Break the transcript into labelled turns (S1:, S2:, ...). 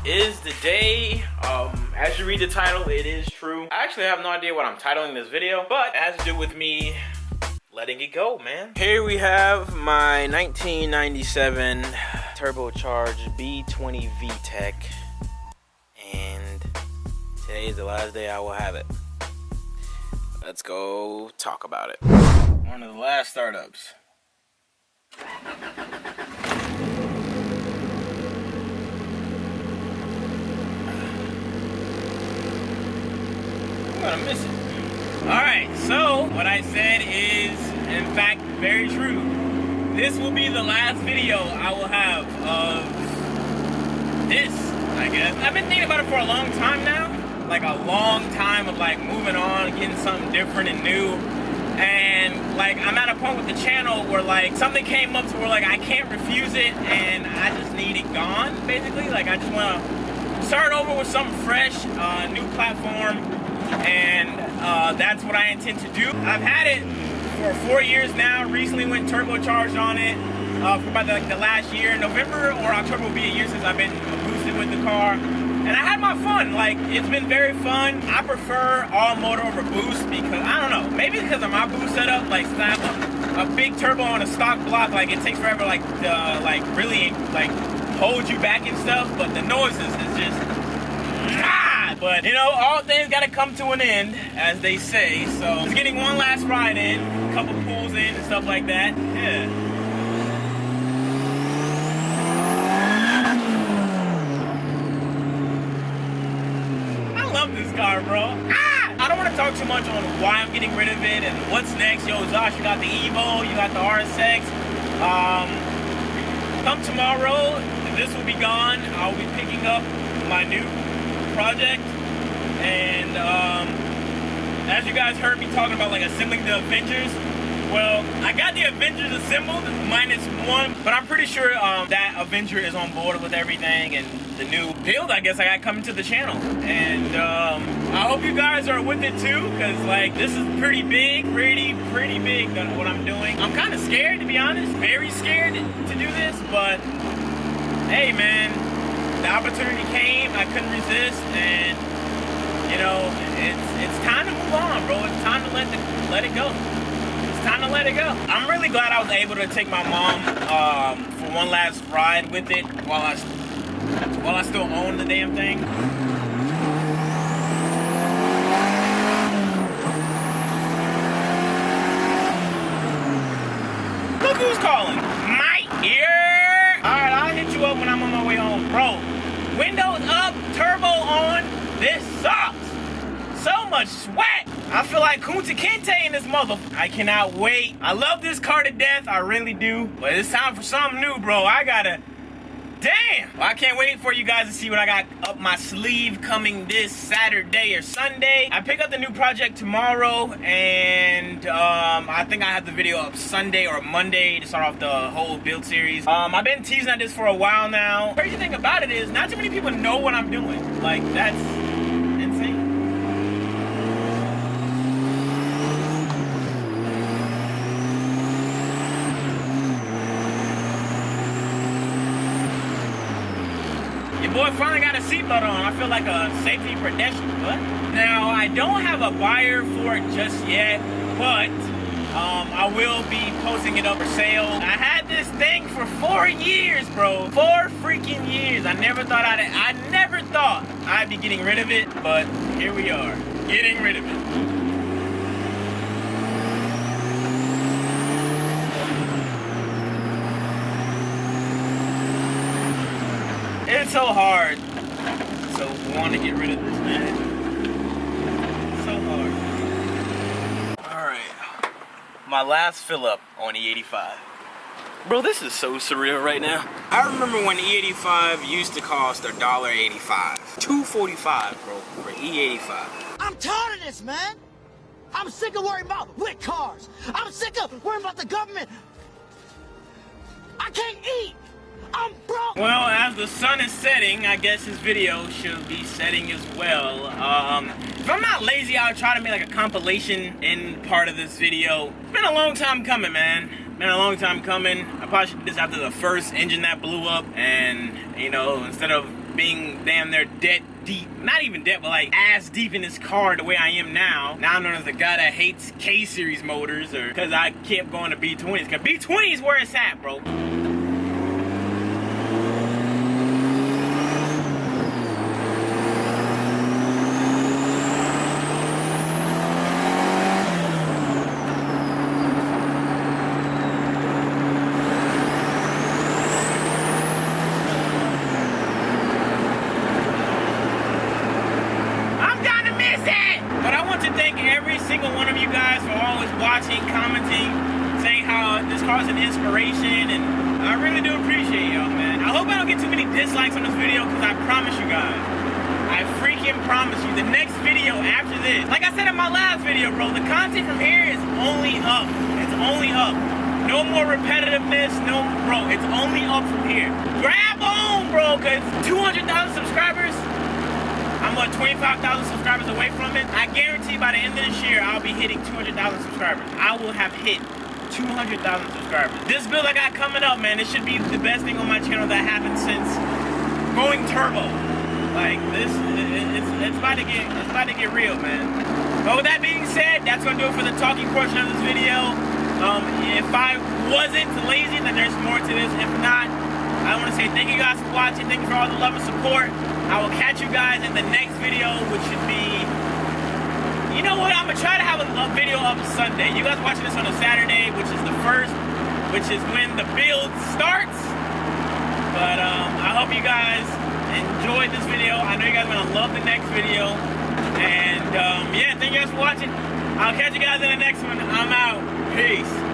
S1: is the day. As you read the title, it is true. I actually have no idea what I'm titling this video, but it has to do with me letting it go, man. Here we have my 1997 turbocharged B20 VTEC, and today is the last day I will have it. Let's go talk about it. One of the last startups. I'm gonna miss it. Alright, so what I said is in fact very true. This will be the last video I will have of this, I guess. I've been thinking about it for a long time now. Like a long time of like moving on, getting something different and new. And like I'm at a point with the channel where like something came up to where like I can't refuse it and I just need it gone, basically. Like I just wanna start over with something fresh, new platform. And that's what I intend to do. I've had it for 4 years now. Recently went turbocharged on it for about the last year. November or October will be a year since I've been boosted with the car. And I had my fun. Like, it's been very fun. I prefer all motor over boost because, I don't know, maybe because of my boost setup, like since I have a big turbo on a stock block, like it takes forever like to really like hold you back and stuff, but the noises is just but you know, all things gotta come to an end, as they say. So just getting one last ride in, a couple pulls in and stuff like that. Yeah. I love this car, bro. I don't want to talk too much on why I'm getting rid of it and what's next. Yo, Zosh, you got the Evo, you got the RSX. Come tomorrow, this will be gone. I'll be picking up my new project, and as you guys heard me talking about like assembling the Avengers, well, I got the Avengers assembled -1, but I'm pretty sure that Avenger is on board with everything and the new build I guess I got coming to the channel. And I hope you guys are with it too, because like this is pretty big, pretty big what I'm doing. I'm kind of scared, to be honest, very scared to do this, but hey man, the opportunity came, I couldn't resist, and you know, it's time to move on, bro. It's time to let it go. It's time to let it go. I'm really glad I was able to take my mom for one last ride with it while I still own the damn thing. Look who's calling, Mike here. All right, I'll hit you up when I'm on my way home, bro. Windows up, turbo on. This sucks. So much sweat. I feel like Kunta Kinte in this mother. I cannot wait. I love this car to death. I really do. But it's time for something new, bro. I gotta. Damn. Well, I can't wait for you guys to see what I got up my sleeve coming this Saturday or Sunday. I pick up the new project tomorrow, and I think I have the video up Sunday or Monday to start off the whole build series. I've been teasing at this for a while now. Crazy thing about it is not too many people know what I'm doing. Like, that's insane. Your boy finally got a seatbelt on. I feel like a safety pedestrian, but now I don't have a buyer for it just yet, but I will be posting it up for sale. I had this thing for 4 years, bro. 4 freaking years. I never thought I'd be getting rid of it, but here we are, getting rid of it. It's so hard to want to get rid of this, man. So hard. Alright. My last fill up on E85. Bro, this is so surreal right now. I remember when E85 used to cost $1.85. $2.45, bro, for E85.
S2: I'm tired of this, man. I'm sick of worrying about lit cars. I'm sick of worrying about the government. I can't eat. I'm broke.
S1: Well, as the sun is setting, I guess this video should be setting as well. If I'm not lazy, I'll try to make like a compilation in part of this video. It's been a long time coming, man. Been a long time coming. I probably should do this after the first engine that blew up, and you know, instead of being damn near dead deep. Not even dead, but like ass deep in this car the way I am now. Now I'm known as the guy that hates K-Series motors, or because I kept going to B20s. Because B20 is where it's at, bro. Commenting, saying how this car is an inspiration, and I really do appreciate y'all, man. I hope I don't get too many dislikes on this video, because I promise you guys, I freaking promise you, the next video after this, like I said in my last video, bro, the content from here is only up. It's only up. No more repetitiveness, no, bro, it's only up from here. Grab on, bro, because 200,000 subscribers, I'm what, 25,000 subscribers away from it. I guarantee by the end of this year, I'll be hitting 200,000 subscribers. I will have hit 200,000 subscribers. This build I got coming up, man, this should be the best thing on my channel that happened since going turbo. Like this, it's about to get real, man. But with that being said, that's gonna do it for the talking portion of this video. If I wasn't lazy, then there's more to this. If not, I want to say thank you guys for watching. Thank you for all the love and support. I will catch you guys in the next video, which should be, you know what, I'm going to try to have a video up Sunday. You guys watching this on a Saturday, which is the first, which is when the build starts. But I hope you guys enjoyed this video. I know you guys are going to love the next video. And yeah, thank you guys for watching. I'll catch you guys in the next one. I'm out. Peace.